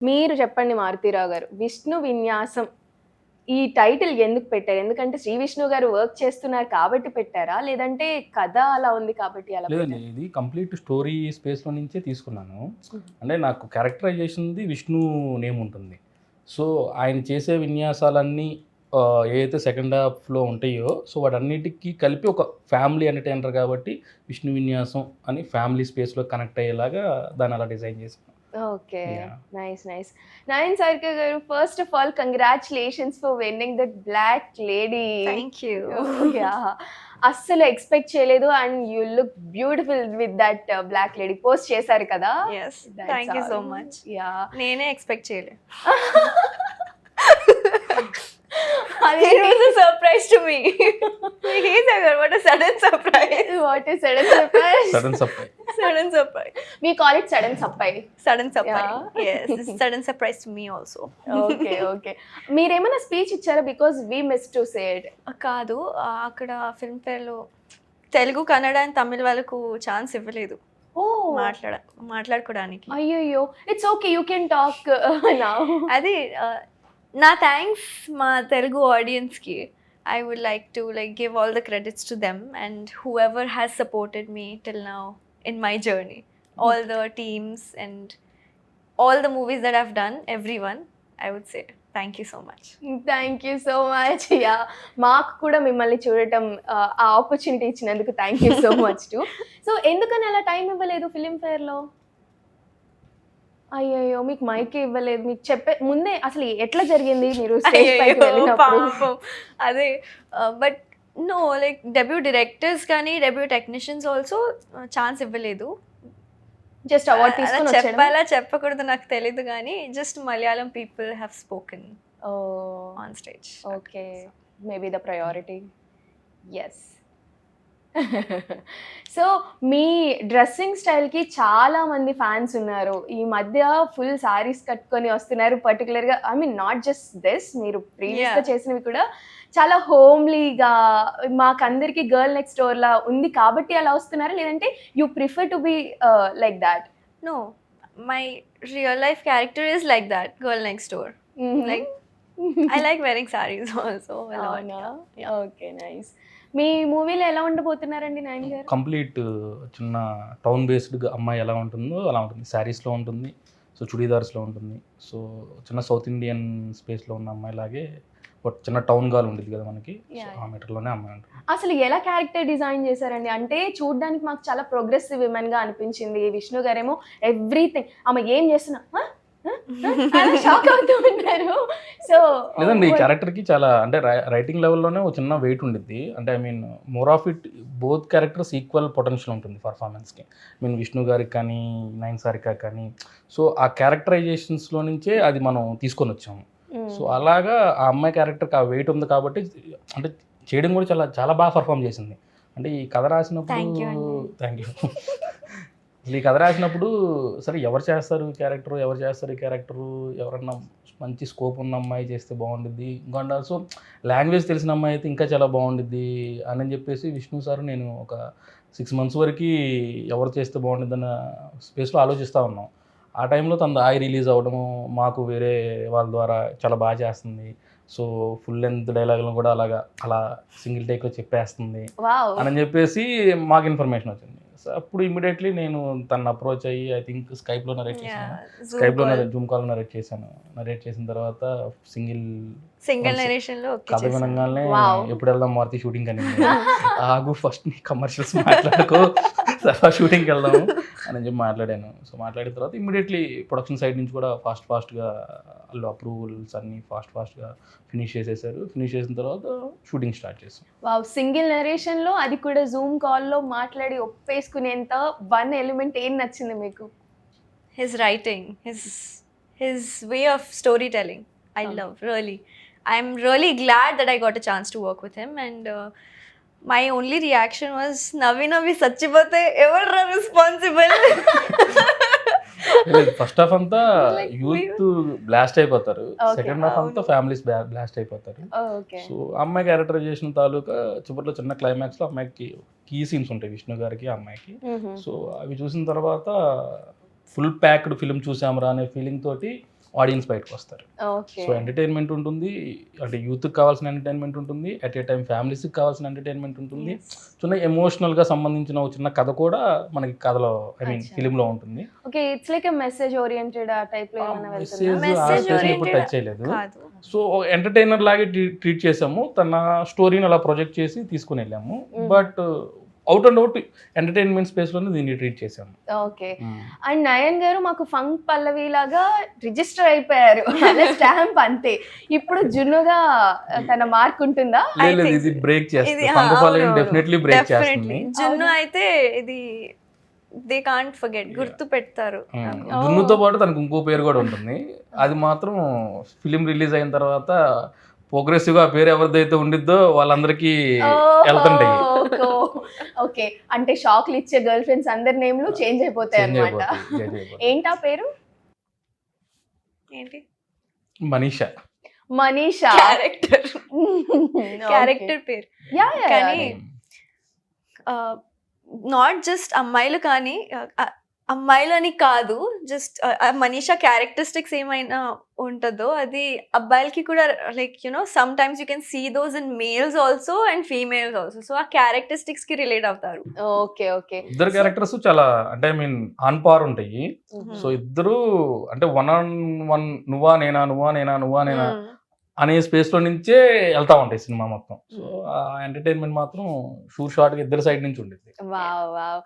మీరు చెప్పండి మారుతీరావు గారు. విష్ణు విన్యాసం ఈ టైటిల్ ఎందుకు పెట్టారు? ఎందుకంటే శ్రీ విష్ణు గారు వర్క్ చేస్తున్నారు కాబట్టి పెట్టారా? లేదంటే కథ అలా ఉంది కాబట్టి అలా లేదండి. పెట్టారా? ఇది కంప్లీట్ స్టోరీ స్పేస్‌లో నుంచే తీసుకున్నాను. హుహు. అంటే నాకు క్యారెక్టరైజేషన్‌ది విష్ణు నేమ్ ఉంటుంది. సో, ఆయన చేసే విన్యాసాలన్నీ ఏదైతే సెకండ్ హాఫ్‌లో ఉంటాయో, సో, వాటన్నిటికి కలిపి ఒక ఫ్యామిలీ ఎంటర్‌టైనర్ కాబట్టి విష్ణు విన్యాసం అని ఫ్యామిలీ స్పేస్‌లో కనెక్ట్ అయ్యేలాగా దాన్ని అలా డిజైన్ చేశాను. Okay. Yeah! Nice. Nice. Nayan Sarika గారు first of all congratulations for winning that black lady. Thank you. Yeah! అస్సలు ఎక్స్‌పెక్ట్ చేయలేదు and you look beautiful with that black lady post చేశారు కదా! Yes. That's thank you so all. Much. Yeah! నేనే expect చేయలే. అది It was a surprise to me. Hey Sagar, what a sudden surprise. What a sudden surprise. Sudden surprise. Sudden surprise. We call it sudden surprise. Sudden surprise. Yeah. Yes, this is sudden surprise to me also. Okay. Okay. మీరేమైనా speech ఇచ్చారా? Because we miss to say it. కాదు, అక్కడ ఫిల్మ్ ఫేర్‌లో Telugu, Kannada and Tamil వాళ్ళకు chance ఇవ్వలేదు oh! మాట్లాడుకోవడానికి. అయ్యయ్యో! It's okay. You can talk now. అది నా థ్యాంక్స్ మా తెలుగు ఆడియన్స్కి. I would like to give all the credits to them and whoever has supported me till now in my journey. All the teams and all the movies that I've done, everyone, I would say thank you so much. Thank you so much. Yeah! మాకు కూడా మిమ్మల్ని చూడటం ఆ opportunity ఇచ్చినందుకు thank you so much to. So ఎందుకని అలా time ఇవ్వలేదు film ఫేర్‌లో? అయ్యయ్యో! మీకు మైకే ఇవ్వలేదు. మీకు చెప్పే ముందే అసలు ఎట్లా జరిగింది మీరు స్టేజ్ పైకి అయ్యయ్యో, వెళ్ళినప్పుడు? పాపం. అదే బట్ నో, డెబ్యూ డైరెక్టర్స్ కానీ డెబ్యూ టెక్నీషియన్స్ ఆల్సో ఛాన్స్ ఇవ్వలేదు. జస్ట్ అవార్డ్ అలా తీసుకొని వచ్చేయడం. చెప్పాలా చెప్పకూడదు నాకు తెలీదు కానీ just Malayalam people have spoken oh! On stage. Okay. Maybe the priority. Yes. So మీ డ్రెస్సింగ్ స్టైల్‌కి చాలా మంది ఫ్యాన్స్ ఉన్నారు. ఈ మధ్య ఫుల్ సారీస్ కట్టుకొని వస్తున్నారు. పర్టిక్యులర్‌గా I mean not just this, మీరు ప్రీవియస్‌గా Yeah. చేసినవి కూడా చాలా హోమ్లీగా మాకందరికి గర్ల్ నెక్స్ట్ డోర్‌లా ఉంది కాబట్టి అలా వస్తున్నారా? లేదంటే you prefer to be like thought? No, my real life character is like that girl next door. Like I like wearing sarees also a lot. అవునా? Yeah. ఓకే. నైస్. మీ మూవీలో ఎలా ఉండబోతున్నారండి నయన్ గారు? కంప్లీట్ చిన్న టౌన్ బేస్డ్ అమ్మాయి ఎలా ఉంటుందో అలా ఉంటుంది. శారీస్‌లో ఉంటుంది. సో, చుడీదార్స్‌లో ఉంటుంది. సో, చిన్న సౌత్ ఇండియన్ స్పేస్‌లో ఉన్న అమ్మాయిలాగే ఒక చిన్న టౌన్ గర్ల్ ఉండిద్ది కదా మనకి. So, Yeah. ఆ మెటర్‌లోనే అమ్మాయి ఉంటుంది. అసలు ఎలా క్యారెక్టర్ డిజైన్ చేశారండి? అంటే చూడ్డానికి మాకు చాలా ప్రోగ్రెసివ్ విమెన్‌గా అనిపించింది. విష్ణు గారేమో ఎవ్రీథింగ్ ఆమె ఏం చేస్తున్నా అలా షాక్ అవుతూ ఉంటారు. సో లేదండి, ఈ క్యారెక్టర్‌కి చాలా అంటే రైటింగ్ లెవెల్‌లోనే ఒక చిన్న వెయిట్ ఉండిద్ది. అంటే I mean more of it both characters equal potential ఉంటుంది పర్ఫార్మెన్స్‌కి. ఐ మీన్ విష్ణు గారికి కానీ, నయన్ సారిక కానీ, సో ఆ క్యారెక్టరైజేషన్స్‌లో నుంచే అది మనం తీసుకొనొచ్చాము. సో అలాగా ఆ అమ్మాయి క్యారెక్టర్‌కి ఆ వెయిట్ ఉంది కాబట్టి అంటే చేయడం కూడా చాలా చాలా బాగా పర్ఫార్మ్ చేసింది. అంటే ఈ కథ రాసినప్పుడు Thank you అండి. Thank you. అసలు ఈ కథ రాసినప్పుడు సరే ఎవరు చేస్తారు ఈ క్యారెక్టరు, ఎవరు చేస్తారు ఈ క్యారెక్టరు, ఎవరన్నా మంచి స్కోప్ ఉన్న అమ్మాయి చేస్తే బాగుండిద్ది, ఇంకా ఆల్సో లాంగ్వేజ్ తెలిసిన అమ్మాయి అయితే ఇంకా చాలా బాగుండిద్ది అని చెప్పేసి విష్ణు సార్ నేను ఒక 6 months వరకు ఎవరు చేస్తే బాగుండిద్దన్న స్పేస్లో ఆలోచిస్తూ ఉన్నాం. ఆ టైంలో తన ఆయి రిలీజ్ అవ్వడము, మాకు వేరే వాళ్ళ ద్వారా చాలా బాగా చేస్తుంది. సో ఫుల్ లెంత్ డైలాగులను కూడా అలా సింగిల్ టేక్లో చెప్పేస్తుంది వావ్. అని చెప్పేసి మాకు ఇన్ఫర్మేషన్ వచ్చింది. సో అప్పుడు ఇమీడియట్లీ నేను తనని అప్రోచ్ అయ్యి ఐ థింక్ స్కైప్లో నరేట్ చేశాను. స్కైప్లో జూమ్ కాల్ నరేట్ చేశాను. నరేట్ చేసిన తర్వాత సింగిల్ నరేషన్ లో కథ వినంగానే Wow. ఎప్పుడు వెళ్దాం మారుతి షూటింగ్ అని ఆగు ఫస్ట్ నీ కమర్షియల్స్ మాట్లాడుకో తర్వాత షూటింగ్కి వెళ్దాము అని చెప్పి మాట్లాడాను. సో మాట్లాడిన తర్వాత ఇమీడియట్లీ ప్రొడక్షన్ సైడ్ నుంచి కూడా ఫాస్ట్గా వాళ్ళు అప్రూవల్స్ అన్నీ ఫాస్ట్గా ఫినిష్ చేసేసారు. ఫినిష్ చేసిన తర్వాత షూటింగ్ స్టార్ట్ చేసాం. వావ్. సింగిల్ నరేషన్ లో అది కూడా జూమ్ కాల్ లో మాట్లాడి ఒప్పేసుకునేంత వన్ ఎలిమెంట్ ఏం నచ్చింది మీకు? his writing, his way of storytelling. I love, really. I'm really glad that I got a chance to work with him, and my only reaction was Navi Sachipate ever responsible. First half అంతా Like youth blast అయిపోతారు, Okay. Second half అంతా families blast అయిపోతారు. Okay. So అమ్మాయి characterisation తాలూకా చివరిలో చిన్న క్లైమాక్స్లో అమ్మాయికి key scenes ఉంటాయి విష్ణు గారికి అమ్మాయికి. సో అవి చూసిన తర్వాత ఫుల్ ప్యాక్డ్ ఫిల్మ్ చూసామరా అనే ఫీలింగ్ తోటి ఆడియన్స్ బయటకు వస్తారు. ఓకే. సో ఎంటర్టైన్మెంట్ ఉంటుంది, అంటే యూత్కి కావాల్సిన ఎంటర్టైన్మెంట్ ఉంటుంది, అట్ ఏ టైం ఫ్యామిలీస్కి కావాల్సిన ఎంటర్టైన్మెంట్ ఉంటుంది, చిన్న ఎమోషనల్గా సంబంధించిన ఒక చిన్న కథ కూడా మనకి కథలో అచ్చా. ఫిలింలో ఉంటుంది. Okay, it's like message oriented ఆ టైప్ లో ఏమైనా వెళ్తుందా? Message ఎప్పుడు టచ్ చేయలేదు. కాదు. సో ఎంటర్టైనర్ లాగే ట్రీట్ చేసాము, తన స్టోరీని అలా ప్రొజెక్ట్ చేసి తీసుకుని వెళ్ళాము. But out and out entertainment స్పేస్లోనే దీన్ని ట్రీట్ చేసాము. ఓకే. అండ్ నయన్ గారు మాకు ఫంక్ పల్లవి లాగా రిజిస్టర్ అయిపోయారు, అలా స్టాంప్ అంతే. ఇప్పుడు జున్నుగా తన మార్క్ ఉంటుందా? లేదు, think ఇది బ్రేక్ ఇది చేస్తుంది, ఫంగపాలని డెఫినెట్లీ బ్రేక్ చేస్తుంది. జున్ను అయితే ఇది దే కాంట్ ఫర్గెట్, గుర్తు పెడతారు. జున్నుతో పాటు తనకు ఇంకో పేరు కూడా ఉంటుంది, అది మాత్రం ఫిలిం రిలీజ్ అయిన తర్వాత ప్రోగ్రెసివ్ గా పేరు ఎవరిదైతే ఉండిద్దో వాళ్ళందరికీ వెళ్తుంటాయి. ఓకే, అంటే షాక్లు ఇచ్చే గర్ల్ ఫ్రెండ్స్ అందరి నేమ్లు చేంజ్ అయిపోతాయి Change అన్నమాట. అయిపోతాయి, change అయిపోతాయి. ఏంటా పేరు? ఏంటి మనీషా. మనీషా. క్యారెక్టర్ పేరు. కానీ Hmm. నాట్ జస్ట్ అమ్మాయిలు, కానీ అమ్మాయిలు అని కాదు, జస్ట్ మనీషా క్యారెక్టరిస్టిక్స్ ఏమైనా ఉంటుందో అది అబ్బాయిలకి కూడా, like sometimes you can see those in males also and females also. So ఆ క్యారెక్టరిస్టిక్స్ కి రిలేట్ అవుతారు. Okay okay. ఇద్దరు క్యారెక్టర్స్ చాలా, అంటే ఐ మీన్ ఆన్ పార్ ఉంటాయి. సో ఇద్దరు అంటే 1-on-1 నువ్వా నేనా నువ్వా నేనా నువ్వా నేనా అనే స్పేస్ లో నుంచే వెళ్తా ఉంటాయి సినిమా మొత్తం. సో ఆ ఎంటర్టైన్మెంట్ మాత్రం షూర్ షార్ట్ గా ఇద్దరు సైడ్ నుంచి ఉండేది. Wow wow.